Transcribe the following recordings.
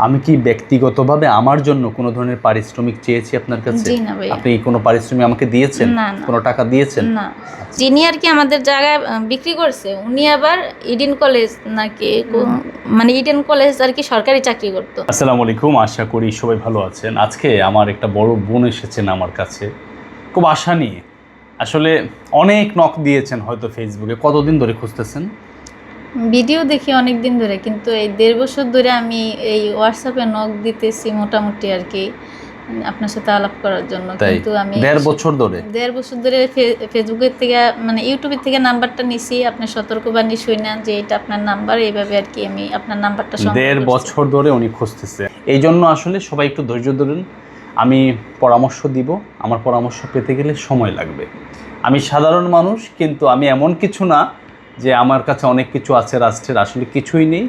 আমি কি ব্যক্তিগতভাবে আমার জন্য কোনো ধরনের পারিশ্রমিক চেয়েছি আপনার কাছে? জি না ভাইয়া। আপনি কোনো পারিশ্রমিক আমাকে দিয়েছেন? না, না। কোনো টাকা দিয়েছেন? না। যিনি আর কি আমাদের জায়গায় বিক্রি করছে, উনি আবার ইডেন কলেজ নাকি মানে ইডেন কলেজ আর কি সরকারি চাকরি করতো। আসসালামু আলাইকুম, আশা করি সবাই ভালো আছেন। আজকে আমার একটা বড় বোন এসেছেন আমার কাছে খুব আশা নিয়ে। আসলে অনেক নক দিয়েছেন হয়তো ফেসবুকে। কতদিন ধরে খুঁজতেছেন? ভিডিও দেখি অনেক দিন ধরে, কিন্তু এই 1.5 বছর ধরে আমি এই হোয়াটসঅ্যাপে নক দিতেছি মোটামুটি আর কি আপনার সাথে আলাপ করার জন্য। তাই কিন্তু আমি 1.5 বছর ধরে? 1.5 বছর ধরে ফেসবুকের থেকে মানে ইউটিউবের থেকে নাম্বারটা নিছি, আপনার সতর্কবাণী শুনে যে এটা আপনার নাম্বার, এইভাবে আর কি আমি আপনার নাম্বারটা সংগ্রহ 1.5 করছি। বছর ধরে উনি খুঁজতেছে। এই জন্য আসলে সবাই একটু ধৈর্য ধরুন। আমি পরামর্শ দিব। আমার পরামর্শ পেতে গেলে সময় লাগবে। আমি সাধারণ মানুষ, কিন্তু আমি এমন কিছু না যে আমার কাছে অনেক কিছু আছে রাষ্ট্রের, আসলে কিছুই নেই।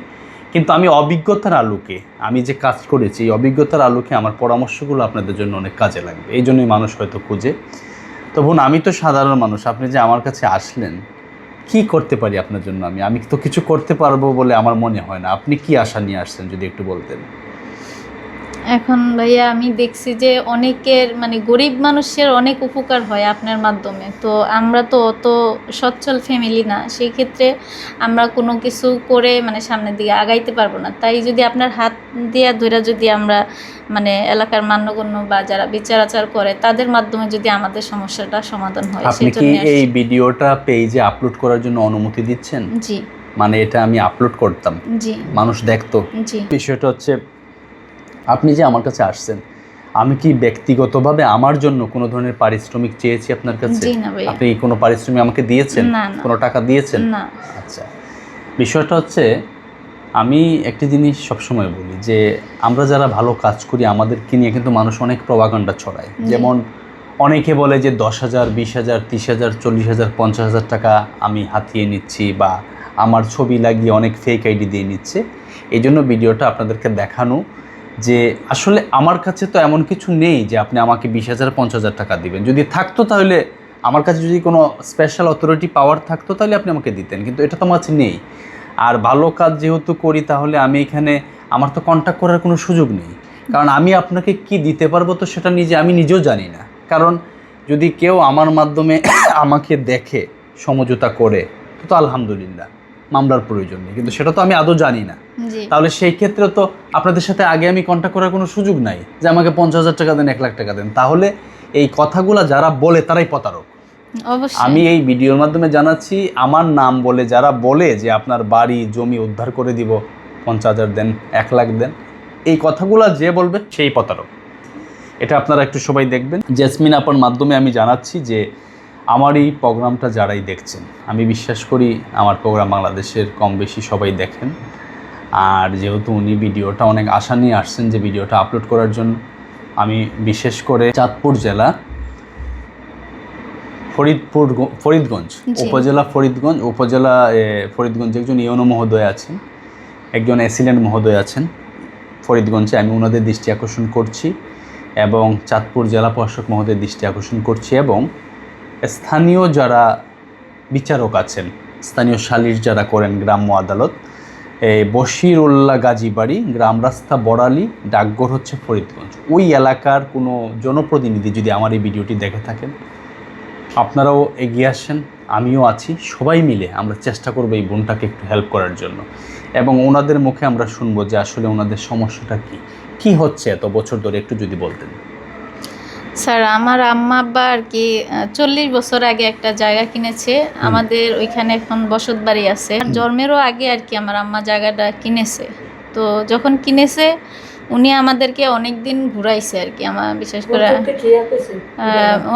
কিন্তু আমি অভিজ্ঞতার আলোকে আমি যে কাজ করেছি, এই অভিজ্ঞতার আলোকে আমার পরামর্শগুলো আপনাদের জন্য অনেক কাজে লাগবে। এই জন্যই মানুষ হয়তো খুঁজে। তো বোন, আমি তো সাধারণ মানুষ, আপনি যে আমার কাছে আসলেন, কি করতে পারি আপনার জন্য? আমি তো কিছু করতে পারবো বলে আমার মনে হয় না। আপনি কি আশা নিয়ে আসছেন যদি একটু বলতেন। এখন ভাইয়া আমি দেখছি যে অনেকের মানে গরিব মানুষের অনেক উপকার হয় আপনার মাধ্যমে। তো আমরা তো অত সচ্ছল ফ্যামিলি না, সেই ক্ষেত্রে আমরা কোনো কিছু করে মানে সামনের দিকে আগাইতে পারবো না। তাই যদি আপনার হাত দিয়া ধরে যদি আমরা মানে এলাকার মান্যগণ্য বা যারা বিচার আচার করে তাদের মাধ্যমে যদি আমাদের সমস্যাটা সমাধান হয়, আপনি কি সেজন্য এই ভিডিওটা পেজে আপলোড করার জন্য অনুমতি দিচ্ছেন? জি মানে এটা আমি আপলোড করতাম, জি মানুষ দেখতো? জি বিষয়টা হচ্ছে, আপনি যে আমার কাছে আসছেন, আমি কি ব্যক্তিগতভাবে আমার জন্য কোনো ধরনের পারিশ্রমিক চেয়েছি আপনার কাছে? জি না ভাইয়া। আপনি কোনো পারিশ্রমিক আমাকে দিয়েছেন? না, না। কোনো টাকা দিয়েছেন? না। আচ্ছা, বিষয়টা হচ্ছে, আমি একটি জিনিস সবসময় বলি যে আমরা যারা ভালো কাজ করি আমাদেরকে নিয়ে কিন্তু মানুষ অনেক প্রপাগান্ডা ছড়ায়। যেমন অনেকে বলে যে 10,000, 20,000, 30,000, 40,000, 50,000 টাকা আমি হাতিয়ে নিচ্ছি, বা আমার ছবি লাগিয়ে অনেক ফেক আইডি দিয়ে নিচ্ছে। এই জন্য ভিডিওটা আপনাদেরকে দেখানো যে আসলে আমার কাছে তো এমন কিছু নেই যে আপনি আমাকে 20,000, 50,000 টাকা দিবেন। যদি থাকতো তাহলে আমার কাছে, যদি কোনো স্পেশাল অথরিটি পাওয়ার থাকতো তাহলে আপনি আমাকে দিতেন, কিন্তু এটা তো আমার কাছে নেই। আর ভালো কাজ যেহেতু করি, তাহলে আমি এখানে আমার তো কন্ট্যাক্ট করার কোনো সুযোগ নেই। কারণ আমি আপনাকে কি দিতে পারবো তো সেটা আমি নিজেও জানি না। কারণ যদি কেউ আমার মাধ্যমে আমাকে দেখে সমঝোতা করে, তো আলহামদুলিল্লাহ, মামলার প্রয়োজন নেই, কিন্তু সেটা তো আমি আদৌ জানি না। জি তাহলে সেই ক্ষেত্রে তো আপনাদের সাথে আগে আমি কন্ট্যাক্ট করার কোনো সুযোগ নাই যে আমাকে 50,000 টাকা দেন, 1,00,000 টাকা দেন। তাহলে এই কথাগুলো যারা বলে তারাই প্রতারক। অবশ্যই। আমি এই ভিডিওর মাধ্যমে জানাচ্ছি, আমার নাম বলে যারা বলে যে আপনার বাড়ি জমি উদ্ধার করে দিব, 50,000 দেন, 1,00,000 দেন, এই কথাগুলো যে বলবে সেই প্রতারক। এটা আপনারা একটু সবাই দেখবেন। জেসমিন আপার মাধ্যমে আমি জানাচ্ছি যে আমার এই প্রোগ্রামটা যারাই দেখছেন, আমি বিশ্বাস করি আমার প্রোগ্রাম বাংলাদেশের কম বেশি সবাই দেখেন। আর যেহেতু উনি ভিডিওটা অনেক আশা নিয়ে আসছেন যে ভিডিওটা আপলোড করার জন্য, আমি বিশেষ করে চাঁদপুর জেলা ফরিদগঞ্জ উপজেলা, ফরিদগঞ্জে একজন ইউনো মহোদয় আছেন, একজন অ্যাসিলেন্ট মহোদয় আছেন ফরিদগঞ্জে। আমি ওনাদের দৃষ্টি আকর্ষণ করছি, এবং চাঁদপুর জেলা প্রশাসক মহোদয়ের দৃষ্টি আকর্ষণ করছি, এবং স্থানীয় যারা বিচারক আছেন, স্থানীয় সালিশ যারা করেন, গ্রাম্য আদালত, বশিরউল্লাহ গাজীবাড়ি, গ্রাম রাস্তা বড়ালি, ডাকঘর হচ্ছে ফরিদগঞ্জ, ওই এলাকার কোনো জনপ্রতিনিধি যদি আমার এই ভিডিওটি দেখে থাকেন, আপনারাও এগিয়ে আসেন, আমিও আছি, সবাই মিলে আমরা চেষ্টা করবো এই বোনটাকে একটু হেল্প করার জন্য। এবং ওনাদের মুখে আমরা শুনবো যে আসলে ওনাদের সমস্যাটা কি হচ্ছে এত বছর ধরে, একটু যদি বলতেন। স্যার, আমার আম্মা আব্বা আর কি 40 বছর আগে একটা জায়গা কিনেছে। আমাদের ওইখানে এখন বসত বাড়ি আছে। জন্মেরও আগে আর কি আমার আম্মা জায়গাটা কিনেছে। তো যখন কিনেছে উনি আমাদেরকে অনেক দিন ঘুরাইছে আর কি, আমার বিশেষ করে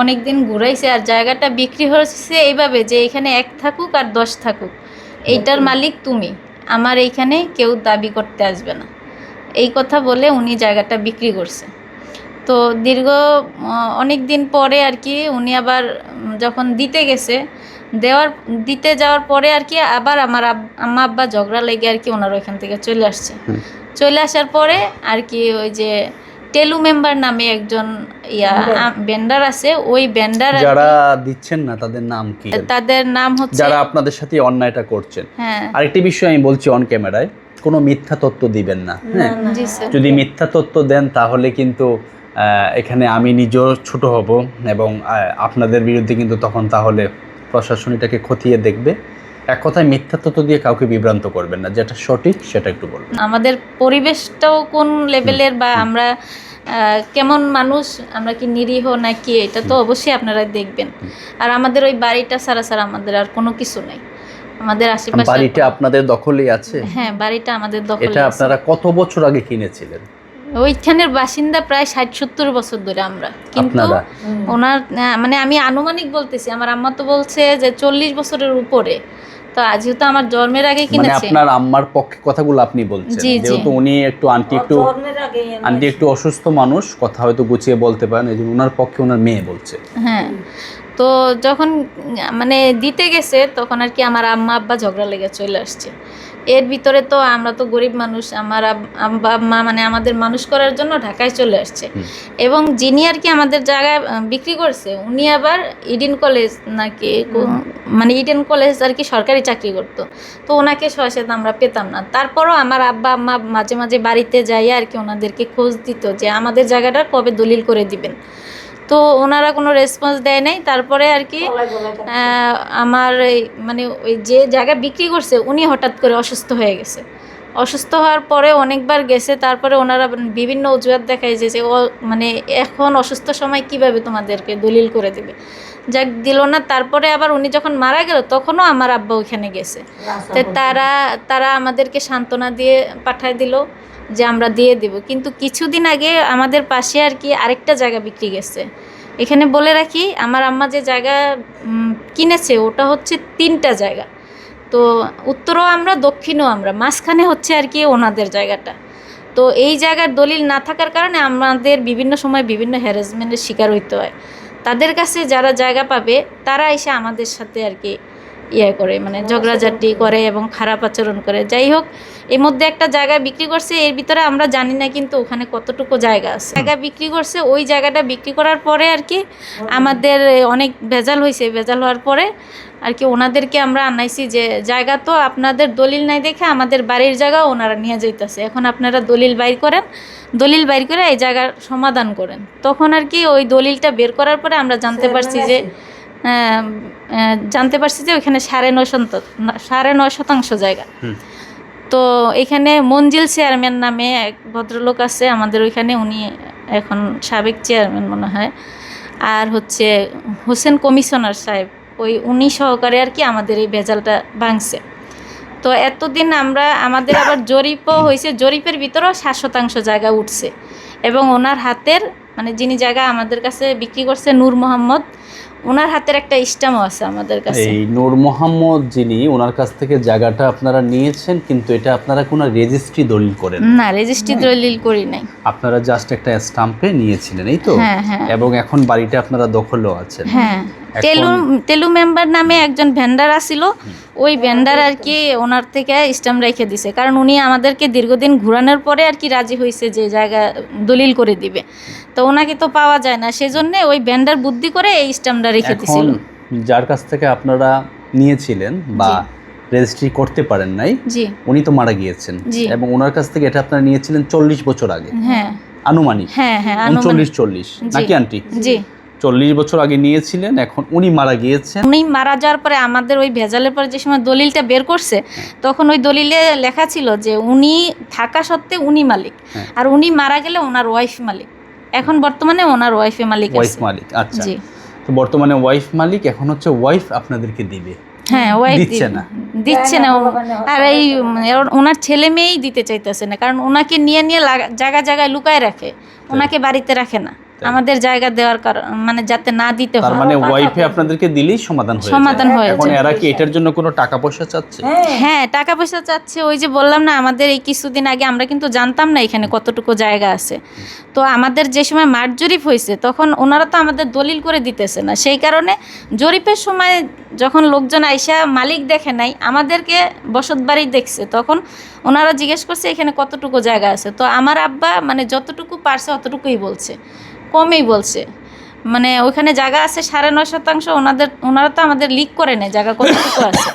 অনেক দিন ঘুরাইছে। আর জায়গাটা বিক্রি হয়েছে এইভাবে যে এখানে 1 থাকুক আর 10 থাকুক, এইটার মালিক তুমি, আমার এইখানে কেউ দাবি করতে আসবে না, এই কথা বলে উনি জায়গাটা বিক্রি করছে। তো দীর্ঘ অনেক দিন পরে আর কি উনি আবার যখন দিতে যাওয়ার পরে আর কি আবার আমার আম্মা আব্বা ঝগড়া লেগে আর কি ওনারা ওইখান থেকে চলে আসছে। চলে আসার পরে আর কি ওই যে টেলু মেম্বার নামে একজন ভেন্ডার আছে, ওই ভেন্ডার যারা দিচ্ছেন না তাদের নাম কি? তাদের নাম হচ্ছে যারা আপনাদের সাথে অন্যায়টা করছেন। হ্যাঁ, আরেকটি বিষয় আমি বলছি অন ক্যামেরায়, কোনো মিথ্যা তথ্য দিবেন না। হ্যাঁ, জি স্যার। যদি মিথ্যা তথ্য দেন তাহলে কিন্তু এখানে আমি নিজেও ছোট হব এবং আপনাদের বিরুদ্ধে কিন্তু তখন তাহলে প্রশাসন এটাকে খতিয়ে দেখবে। এক কথায় মিথ্যা তথ্য দিয়ে কাউকে বিভ্রান্ত করবেন না, যেটা সঠিক সেটা একটু বলবেন। আমাদের পরিবেশটাও কোন লেভেলের বা আমরা কেমন মানুষ, আমরা কি নিরীহ নাকি, এটা তো অবশ্যই আপনারা দেখবেন। আর আমাদের ওই বাড়িটা ছাড়া আমাদের আর কোনো কিছু নাই। আমাদের আশেপাশে বাড়িটা আপনাদের দখলেই আছে? হ্যাঁ, বাড়িটা আমাদের দখলে এটা আছে। আপনারা কত বছর আগে কিনেছিলেন? ওইখানের বাসিন্দা প্রায় 60-70 বছর ধরে আমরা, কিন্তু আপনারা? ওনার মানে আমি আনুমানিক বলতেছি, আমার আম্মা তো বলছে যে 40 বছরের উপরে। তো যেহেতু আমার জন্মের আগে মানে কিনেছে। আপনার আম্মার পক্ষে কথাগুলো আপনি বলছেন, জি, জি। যেহেতু উনি একটু আন্টি একটু অসুস্থ মানুষ, কথা হয়তো গুছিয়ে বলতে পারেন, এই জন্য ওনার পক্ষে ওনার মেয়ে বলছে। হ্যাঁ, তো যখন মানে দিতে গেছে তখন আর কি আমার আম্মা আব্বা ঝগড়া লেগে চলে আসছে। এর ভিতরে তো আমরা তো গরিব মানুষ, আমার আব্বা আম্মা মানে আমাদের মানুষ করার জন্য ঢাকায় চলে আসছে। এবং যিনি আর কি আমাদের জায়গায় বিক্রি করছে, উনি আবার ইডেন কলেজ নাকি মানে ইডেন কলেজ আর কি সরকারি চাকরি করতো। তো ওনাকে সহসেত আমরা পেতাম না। তারপরও আমার আব্বা আম্মা মাঝে মাঝে বাড়িতে যাই আর কি ওনাদেরকে খোঁজ দিত যে আমাদের জায়গাটা কবে দলিল করে দিবেন। তো ওনারা কোনো রেসপন্স দেয় নাই। তারপরে আর কি আমার মানে ওই যে জায়গা বিক্রি করছে উনি হঠাৎ করে অসুস্থ হয়ে গেছে। অসুস্থ হওয়ার পরে অনেকবার গেছে, তারপরে ওনারা বিভিন্ন অজুহাত দেখায় যে ও মানে এখন অসুস্থ সময় কিভাবে তোমাদেরকে দলিল করে দেবে, যাক দিল না। তারপরে আবার উনি যখন মারা গেল তখনও আমার আব্বা ওইখানে গেছে। তো তারা আমাদেরকে সান্ত্বনা দিয়ে পাঠায় দিল যে আমরা দিয়ে দেব। কিন্তু কিছুদিন আগে আমাদের পাশে আর কি আরেকটা জায়গা বিক্রি গেছে। এখানে বলে রাখি, আমার আম্মা যে জায়গা কিনেছে ওটা হচ্ছে 3টা জায়গা। তো উত্তরও আমরা, দক্ষিণও আমরা, মাঝখানে হচ্ছে আর কি ওনাদের জায়গাটা। তো এই জায়গার দলিল না থাকার কারণে আমাদের বিভিন্ন সময় বিভিন্ন হ্যারাসমেন্টের শিকার হইতে হয়। তাদের কাছে যারা জায়গা পাবে তারা এসে আমাদের সাথে আর কি করে, মানে ঝগড়াঝাটি করে এবং খারাপ আচরণ করে। যাই হোক, এর মধ্যে একটা জায়গা বিক্রি করছে, এর ভিতরে আমরা জানি না কিন্তু ওখানে কতটুকু জায়গা আছে। জায়গা বিক্রি করছে, ওই জায়গাটা বিক্রি করার পরে আর কি আমাদের অনেক ভেজাল হয়েছে। ভেজাল হওয়ার পরে আর কি ওনাদেরকে আমরা আনাইছি যে জায়গা তো আপনাদের দলিল নাই দেখে আমাদের বাড়ির জায়গা ওনারা নিয়ে যাইতেছে, এখন আপনারা দলিল বাইর করেন, দলিল বাইর করে এই জায়গার সমাধান করেন। তখন আর কি ওই দলিলটা বের করার পরে আমরা জানতে পারছি যে ওইখানে 9.5 শতাংশ জায়গা। তো এখানে মঞ্জিল চেয়ারম্যান নামে এক ভদ্রলোক আছে আমাদের ওইখানে, উনি এখন সাবেক চেয়ারম্যান মনে হয়, আর হচ্ছে হোসেন কমিশনার সাহেব, উনি সহকারে আর কি আমাদের এই ভেজালটা ভাঙছে। তো এতদিন আমাদের আবার জরিপও হয়েছে, জরিপের ভিতরেও 7% জায়গা উঠছে। এবং ওনার হাতের মানে যিনি জায়গা আমাদের কাছে বিক্রি করছে, নূর মোহাম্মদ, ওনার হাতের একটা স্ট্যাম্পও আছে আমাদের কাছে। এই নূর মোহাম্মদ যিনি, ওনার কাছ থেকে জায়গাটা আপনারা নিয়েছেন, কিন্তু এটা আপনারা কোনো রেজিস্ট্রি দলিল করেন না? রেজিস্ট্রি দলিল করি নাই, আপনারা জাস্ট একটা স্ট্যাম্পে নিয়েছিলেন, এই তো? হ্যাঁ, হ্যাঁ। এবং এখন বাড়িটা আপনারা দখলও আছেন। হ্যাঁ, তেলু মেম্বার নামে একজন ভেন্ডার আসিল, ওই ভেন্ডার আর কি ওনার থেকে স্ট্যাম্প রেখে দিছে, কারণ উনি আমাদেরকে দীর্ঘদিন ঘুরানোর পরে আর কি রাজি হয়েছে যে জায়গা দলিল করে দিবে। তো ওনাকে তো পাওয়া যায় না, সেজন্য ওই ভেন্ডার বুদ্ধি করে এই স্ট্যাম্পটা রেখে দিছিল। যার কাছ থেকে আপনারা নিয়েছিলেন বা রেজিস্ট্রি করতে পারেন নাই, জি, উনি তো মারা গিয়েছেন, এবং ওনার কাছ থেকে এটা আপনারা নিয়েছিলেন 40 বছর আগে। হ্যাঁ, আনুমানিক। হ্যাঁ, হ্যাঁ, 39-40 নাকি আন্টি? জি, 40 বছর আগে নিয়েছিলেন, এখন উনি মারা গিয়েছেন। উনি মারা যাওয়ার পরে আমাদের ওই ভেজালের পরে যে সময় দলিলটা বের করছে, তখন ওই দলিলে লেখা ছিল যে উনি থাকা সত্ত্বেও উনি মালিক, আর উনি মারা গেলে ওনার ওয়াইফ মালিক। এখন বর্তমানে ওনার ওয়াইফে মালিক আছে। ওয়াইফ মালিক, আচ্ছা। জি, তো বর্তমানে ওয়াইফ মালিক, এখন হচ্ছে ওয়াইফ আপনাদেরকে দিবে। হ্যাঁ, ওয়াইফ দিচ্ছে না। আর এই ওনার ছেলে মেয়েই দিতে চাইতেছে না, কারণ ওনাকে নিয়ে জায়গায় লুকায় রাখে, ওনাকে বাড়িতে রাখে না। আমাদের জায়গা দেওয়ার কারণ মানে যাতে না দিতে হয়। তার মানে ওয়াইফে আপনাদেরকে দিলেই সমাধান হয়ে যায়। এখন এরা কি এটার জন্য কোনো টাকা পয়সা চাচ্ছে? হ্যাঁ, টাকা পয়সা চাচ্ছে। ওই যে বললাম না, আমাদের এই কিছুদিন আগে আমরা কিন্তু জানতাম না এখানে কতটুকু জায়গা আছে। তো আমাদের যে সময় মাঠ জরিপ হয়েছে তখন ওনারা তো আমাদের দলিল করে দিতেছে না, সেই কারণে জরিপের সময় যখন লোকজন আইসা মালিক দেখে নাই, আমাদেরকে বসত বাড়ি দেখছে, তখন ওনারা জিজ্ঞেস করছে এখানে কতটুকু জায়গা আছে। তো আমার আব্বা মানে যতটুকু পারছে অতটুকুই বলছে, কমই বলছে। মানে ওখানে জায়গা আছে 9.5%, ওনারা তো আমাদের লিক করে নেয় জায়গা কতটুকু আছে।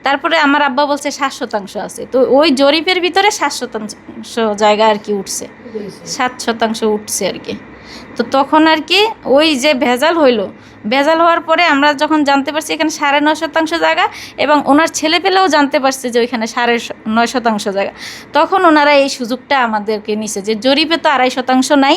তারপরে আমার আব্বা বলছে 7% আছে, তো ওই জরিপের ভিতরে 7% জায়গা আর কি উঠছে, 7% উঠছে আর কি। তো তখন আর কি ওই যে ভেজাল হওয়ার পরে আমরা যখন জানতে পারছি এখানে 9.5% জায়গা, এবং ওনার ছেলেপেলেও জানতে পারছে যে ওইখানে 9.5% জায়গা, তখন ওনারা এই সুযোগটা আমাদেরকে নিছে যে জরিপে তো 2.5% নাই,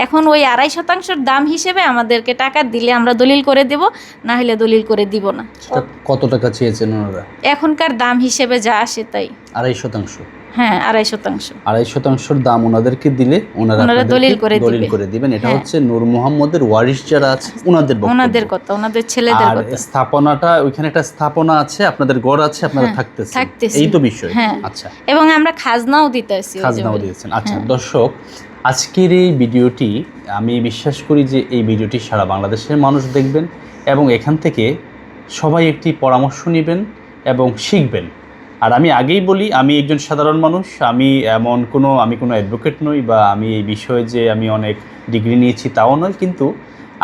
এখন ওই 2.5%-র দাম হিসেবে আমাদেরকে টাকা দিলে আমরা দলিল করে দেব, না হলে দলিল করে দিব না। সেটা কত টাকা চেয়েছেন ওনারা? এখনকার দাম হিসেবে যা আসে তাই। 2.5%? হ্যাঁ, 2.5%। 2.5%-র দাম ওনাদেরকে দিলে ওনারা দলিল করে দিবেন। এটা হচ্ছে নূর মোহাম্মদের ওয়ারিশ যারা আছে ওনাদের কথা, ওনাদের ছেলেদের কথা। আর স্থাপনাটা, ওইখানে একটা স্থাপনা আছে, আপনাদের ঘর আছে, আপনারা থাকতেছেন, এই তো বিষয়। আচ্ছা, এবং আমরা খাজনাও দিতেছি। খাজনাও দিয়েছেন। আচ্ছা দর্শক, আজকের এই ভিডিওটি আমি বিশ্বাস করি যে এই ভিডিওটি সারা বাংলাদেশের মানুষ দেখবেন, এবং এখান থেকে সবাই একটি পরামর্শ নেবেন এবং শিখবেন। আর আমি আগেই বলি, আমি একজন সাধারণ মানুষ, আমি কোনো অ্যাডভোকেট নই, বা আমি এই বিষয়ে যে আমি অনেক ডিগ্রি নিয়েছি তাও নয়, কিন্তু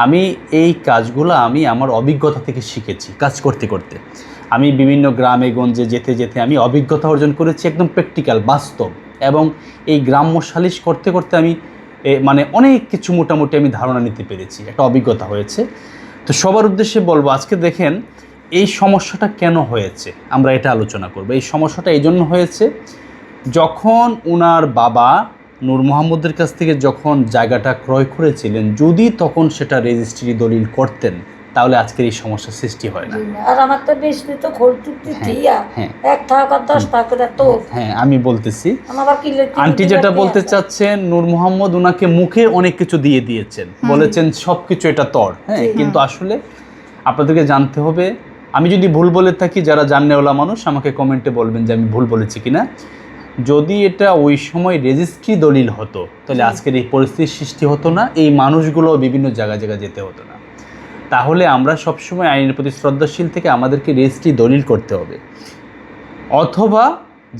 আমি এই কাজগুলো আমি আমার অভিজ্ঞতা থেকে শিখেছি কাজ করতে করতে। আমি বিভিন্ন গ্রামে গঞ্জে যেতে যেতে আমি অভিজ্ঞতা অর্জন করেছি, একদম প্র্যাকটিক্যাল, বাস্তব, এবং এই গ্রাম্য সালিশ করতে করতে আমি মানে অনেক কিছু মোটামুটি আমি ধারণা নিতে পেরেছি, একটা অভিজ্ঞতা হয়েছে। তো সবার উদ্দেশ্যে বলবো, আজকে দেখেন এই সমস্যাটা কেন হয়েছে, আমরা এটা আলোচনা করব। এই সমস্যাটা এই জন্য হয়েছে, যখন ওনার বাবা নূর মোহাম্মদের কাছ থেকে যখন জায়গাটা ক্রয় করেছিলেন, যদি তখন সেটা রেজিস্ট্রি দলিল করতেন, তাহলে আজকের এই সমস্যার সৃষ্টি হয় না। আর আমার তো বেশি তো খোল চুক্তি দিয়া 1 টাকা 10 টাকা তো। হ্যাঁ, আমি বলতেছি, আন্টি যেটা বলতে চাচ্ছেন, নূর মোহাম্মদ ওনাকে মুখে অনেক কিছু দিয়ে দিয়েছেন, বলেছেন সবকিছু এটা তোর। হ্যাঁ, কিন্তু আসলে আপনাদেরকে জানতে হবে, আমি যদি ভুল বলে থাকি, যারা জানেওয়ালা মানুষ আমাকে কমেন্টে বলবেন যে আমি ভুল বলেছি কিনা। যদি এটা ওই সময় রেজিস্ট্রি দলিল হতো, তাহলে আজকের এই পরিস্থিতির সৃষ্টি হতো না, এই মানুষগুলো বিভিন্ন জায়গায় যেতে হতো না। তাহলে আমরা সবসময় আইনের প্রতি শ্রদ্ধাশীল থেকে আমাদেরকে রেজিস্ট্রি দলিল করতে হবে, অথবা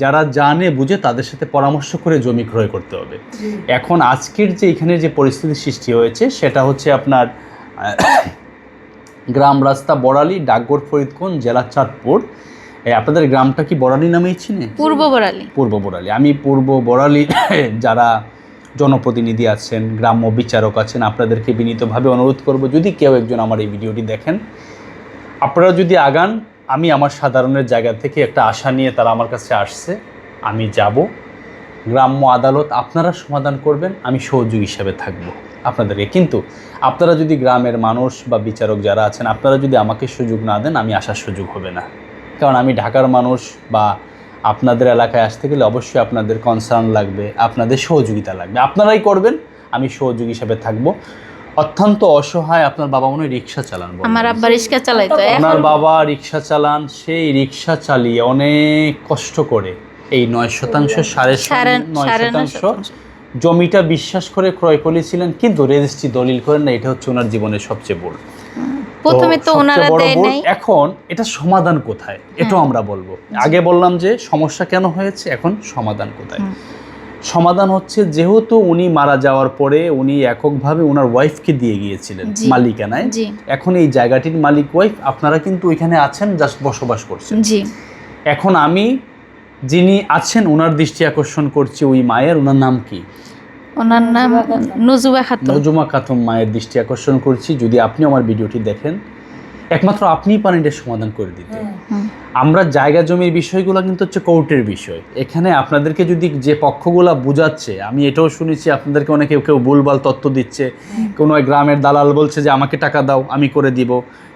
যারা জানে বুঝে তাদের সাথে পরামর্শ করে জমি ক্রয় করতে হবে। এখন আজকের যে এখানে যে পরিস্থিতির সৃষ্টি হয়েছে, সেটা হচ্ছে আপনার গ্রাম রাস্তা বড়ালী, ডাকঘর ফরিদগঞ্জ, জেলা চাঁদপুর। আপনাদের গ্রামটা কি বড়ালী নামেই চিনে? পূর্ব বড়ালী। আমি পূর্ব বড়ালী যারা জনপ্রতিনিধি আছেন, গ্রাম্য বিচারক আছেন, আপনাদেরকে বিনীতভাবে অনুরোধ করব, যদি কেউ একজন আমার এই ভিডিওটি দেখেন, আপনারা যদি আগান, আমি আমার সাধারণের জায়গা থেকে একটা আশা নিয়ে তারা আমার কাছে আসছে, আমি যাব, গ্রাম্য আদালত আপনারা সমাধান করবেন, আমি সহযোগী হিসাবে থাকব আপনাদেরকে। কিন্তু আপনারা যদি গ্রামের মানুষ বা বিচারক যারা আছেন, আপনারা যদি আমাকে সুযোগ না দেন, আমি আসার সুযোগ হবে না। কারণ আমি ঢাকার মানুষ, বা আপনাদের এলাকায় আসতে গেলে অবশ্যই আপনাদের কনসার্ন লাগবে, আপনাদের সহযোগিতা লাগবে, আপনারাই করবেন, আমি সহযোগী হিসাবে থাকব। অত্যন্ত অসহায়, আপনার বাবা মনে হয় রিক্সা চালান? আমার আব্বা রিক্সা চালাইতো। আপনার বাবা রিক্সা চালান, সেই রিক্সা চালিয়ে অনেক কষ্ট করে এই 9% 9.5% জমিটা বিশ্বাস করে ক্রয় করেছিলেন, কিন্তু রেজিস্ট্রি দলিল করেন না। এটা হচ্ছে ওনার জীবনের সবচেয়ে বড়। প্রথমে তো ওনারা দেয় নাই। এখন এটা সমাধান কোথায়, এটাও আমরা বলবো। আগে বললাম যে সমস্যা কেন হয়েছে, এখন সমাধান কোথায়। সমাধান হচ্ছে, যেহেতু উনি মারা যাওয়ার পরে উনি এককভাবে ওনার ওয়াইফকে দিয়ে গিয়েছিলেন মালিকানায়, এখন এই জায়গাটির মালিক ওয়াইফ, আপনারা কিন্তু ওইখানে আছেন, জাস্ট বসবাস করছেন। এখন আমি যিনি আছেন ওনার দৃষ্টি আকর্ষণ করছি, ওই মায়ের, ওনার নাম কি? ওনার নাম নজুমা খাতুন মায়ের দৃষ্টি আকর্ষণ করছি, যদি আপনি আমার ভিডিওটি দেখেন, একমাত্র আপনিই পারেন এটা সমাধান করে দিতে। আমরা জায়গা জমির বিষয়গুলো কিন্তু হচ্ছে কোর্টের বিষয়। এখানে আপনাদেরকে যদি যে পক্ষগুলা বুঝাচ্ছে, আমি এটাও শুনেছি আপনাদেরকে অনেকে কেউ ভুলভাল তথ্য দিচ্ছে, কোনো গ্রামের দালাল বলছে যে আমাকে টাকা দাও আমি করে দিব,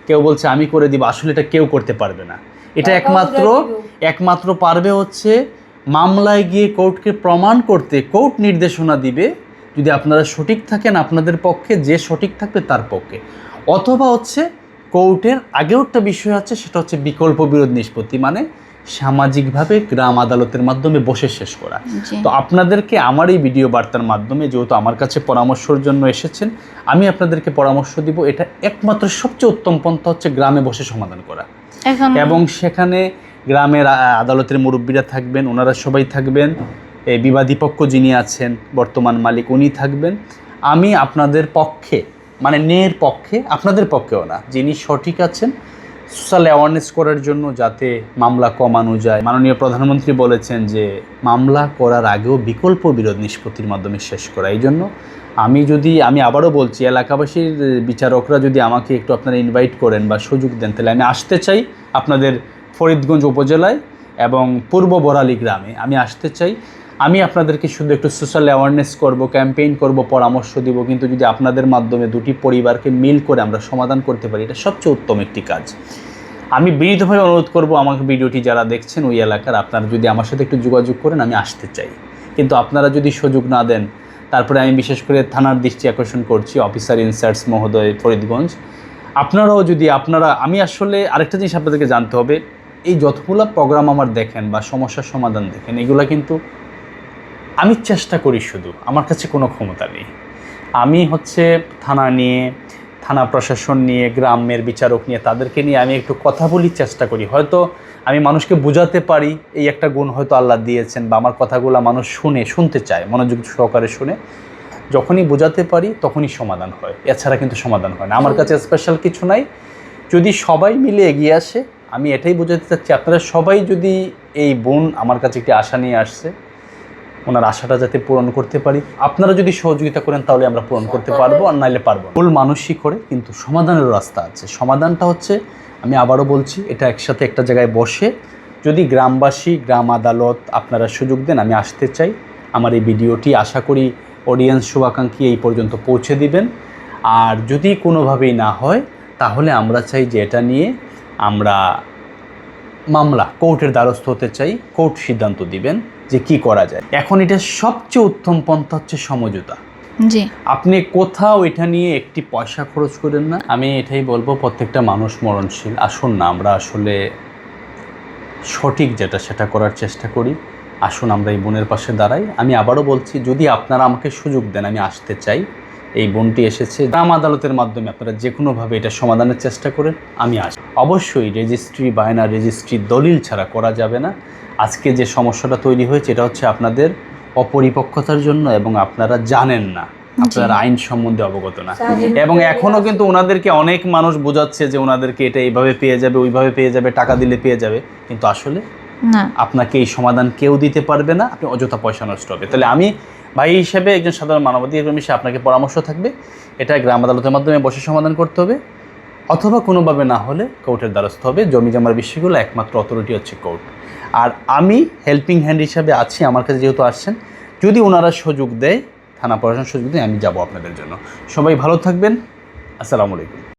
কেউ বলছে আমি করে দিব। আসলে এটা কেউ করতে পারবে না। এটা একমাত্র পারবে হচ্ছে মামলায় গিয়ে কোর্টকে প্রমাণ করতে, কোর্ট নির্দেশনা দিবে, যদি আপনারা সঠিক থাকেন আপনাদের পক্ষে, যে সঠিক থাকবে তার পক্ষে, অথবা হচ্ছে কোর্টের আগেও একটা বিষয় আছে, সেটা হচ্ছে বিকল্প বিরোধ নিষ্পত্তি, মানে সামাজিকভাবে গ্রাম আদালতের মাধ্যমে বসে শেষ করা। তো আপনাদেরকে আমার এই ভিডিও বার্তার মাধ্যমে, যেহেতু আমার কাছে পরামর্শের জন্য এসেছেন, আমি আপনাদেরকে পরামর্শ দিব, এটা একমাত্র সবচেয়ে উত্তম পন্থা হচ্ছে গ্রামে বসে সমাধান করা। এবং সেখানে গ্রামের আদালতের মুরব্বীরা থাকবেন, ওনারা সবাই থাকবেন, এই বিবাদী পক্ষ যিনি আছেন বর্তমান মালিক উনি থাকবেন। আমি আপনাদের পক্ষে মানে ন্যায়ের পক্ষে, আপনাদের পক্ষেও না, যিনি সঠিক আছেন সোশ্যাল অ্যাওয়ারনেস করার জন্য, যাতে মামলা কমানো যায়। মাননীয় প্রধানমন্ত্রী বলেছেন যে মামলা করার আগেও বিকল্প বিরোধ নিষ্পত্তির মাধ্যমে শেষ করা। এই জন্য আমি আবারও বলছি, এলাকাবাসীর বিচারকরা যদি আমাকে একটু আপনারা ইনভাইট করেন বা সুযোগ দেন, তাহলে আমি আসতে চাই আপনাদের ফরিদগঞ্জ উপজেলায় এবং পূর্ব বরালী গ্রামে আমি আসতে চাই। আমি আপনাদেরকে শুধু একটু সোশ্যাল অ্যাওয়ারনেস করব, ক্যাম্পেইন করব, পরামর্শ দিব, কিন্তু যদি আপনাদের মাধ্যমে দুটি পরিবারকে মিল করে আমরা সমাধান করতে পারি, এটা সবচেয়ে উত্তম একটি কাজ। আমি বিনীতভাবে অনুরোধ করব, আমাকে ভিডিওটি যারা দেখছেন ওই এলাকার, আপনারা যদি আমার সাথে একটু যোগাযোগ করেন, আমি আসতে চাই। কিন্তু আপনারা যদি সুযোগ না দেন, তারপরে আমি বিশেষ করে থানার দৃষ্টি আকর্ষণ করছি, অফিসার ইনচার্জ মহোদয় ফরিদগঞ্জ, আপনারাও যদি আমি আসলে আরেকটা জিনিস আপনাদেরকে জানতে হবে, এই যতগুলো প্রোগ্রাম আমার দেখেন বা সমস্যার সমাধান দেখেন, এগুলো কিন্তু আমি চেষ্টা করি, শুধু আমার কাছে কোনো ক্ষমতা নেই। আমি থানা প্রশাসন নিয়ে, গ্রামের বিচারক নিয়ে, তাদেরকে নিয়ে আমি একটু কথা বলি, চেষ্টা করি। হয়তো আমি মানুষকে বোঝাতে পারি, এই একটা গুণ হয়তো আল্লাহ দিয়েছেন, বা আমার কথাগুলো মানুষ শুনতে চায়, মনোযোগ সহকারে শুনে। যখনই বোঝাতে পারি তখনই সমাধান হয়, এছাড়া কিন্তু সমাধান হয় না। আমার কাছে স্পেশাল কিছু নাই, যদি সবাই মিলে এগিয়ে আসে। আমি এটাই বোঝাতে চাচ্ছি, আপনারা সবাই যদি, এই বোন আমার কাছে একটি আশা নিয়ে আসছে, ওনার আশাটা যাতে পূরণ করতে পারি, আপনারা যদি সহযোগিতা করেন তাহলে আমরা পূরণ করতে পারবো, আর নাইলে পারবো না। ভুল মানুষই করে, কিন্তু সমাধানের রাস্তা আছে। সমাধানটা হচ্ছে, আমি আবারও বলছি, এটা একসাথে একটা জায়গায় বসে, যদি গ্রামবাসী, গ্রাম আদালত আপনারা সুযোগ দেন, আমি আসতে চাই। আমার এই ভিডিওটি আশা করি অডিয়েন্স, শুভাকাঙ্ক্ষী এই পর্যন্ত পৌঁছে দিবেন। আর যদি কোনোভাবেই না হয়, তাহলে আমরা চাই যে এটা নিয়ে আমরা মামলা কোর্টের দ্বারস্থ হতে চাই। কোর্ট সিদ্ধান্ত দিবেন যে কি করা যায়। এখন এটা সবচেয়ে উত্তম পন্থা হচ্ছে সমঝোতা। জি, আপনি কোথাও এটা নিয়ে একটি পয়সা খরচ করেন না। আমি এটাই বলবো, প্রত্যেকটা মানুষ মরণশীল। আসুন না, আমরা আসলে সঠিক যেটা সেটা করার চেষ্টা করি। আসুন আমরা এই বোনের পাশে দাঁড়াই। আমি আবারও বলছি, যদি আপনারা আমাকে সুযোগ দেন, আমি আসতে চাই। এই বোনটি এসেছে, গ্রাম আদালতের মাধ্যমে আপনারা যে কোনোভাবে এটা সমাধানের চেষ্টা করেন, আমি আসি। অবশ্যই রেজিস্ট্রি, বায়না রেজিস্ট্রি, দলিল ছাড়া করা যাবে না। আজকে যে সমস্যাটা তৈরি হয়েছে, এটা হচ্ছে আপনাদের অপরিপক্কতার জন্য, এবং আপনারা জানেন না, আপনারা আইন সম্বন্ধে অবগত না। এবং এখনও কিন্তু ওনাদেরকে অনেক মানুষ বোঝাচ্ছে যে ওনাদেরকে এটা এইভাবে পেয়ে যাবে, ওইভাবে পেয়ে যাবে, টাকা দিলে পেয়ে যাবে, কিন্তু আসলে না, আপনাকে এই সমাধান কেউ দিতে পারবে না। আপনি অযথা পয়সা নষ্ট হবে। তাহলে আমি ভাই হিসেবে, একজন সাধারণ মানবাধিকার কর্মী হিসেবে, আপনাকে পরামর্শ থাকবে, এটা গ্রাম আদালতের মাধ্যমে বসে সমাধান করতে হবে, অথবা কোনোভাবে না হলে কোর্টের দ্বারস্থ হবে। জমি জমার বিষয়গুলো একমাত্র অথরিটি হচ্ছে কোর্ট। আর আমি হেল্পিং হ্যান্ড হিসাবে আছি। আমার কাছে যেহেতু আসছেন, যদি ওনারা সুযোগ দেয়, থানা প্রশাসন সুযোগ দেয়, আমি যাব আপনাদের জন্য। সবাই ভালো থাকবেন। আসসালামু আলাইকুম।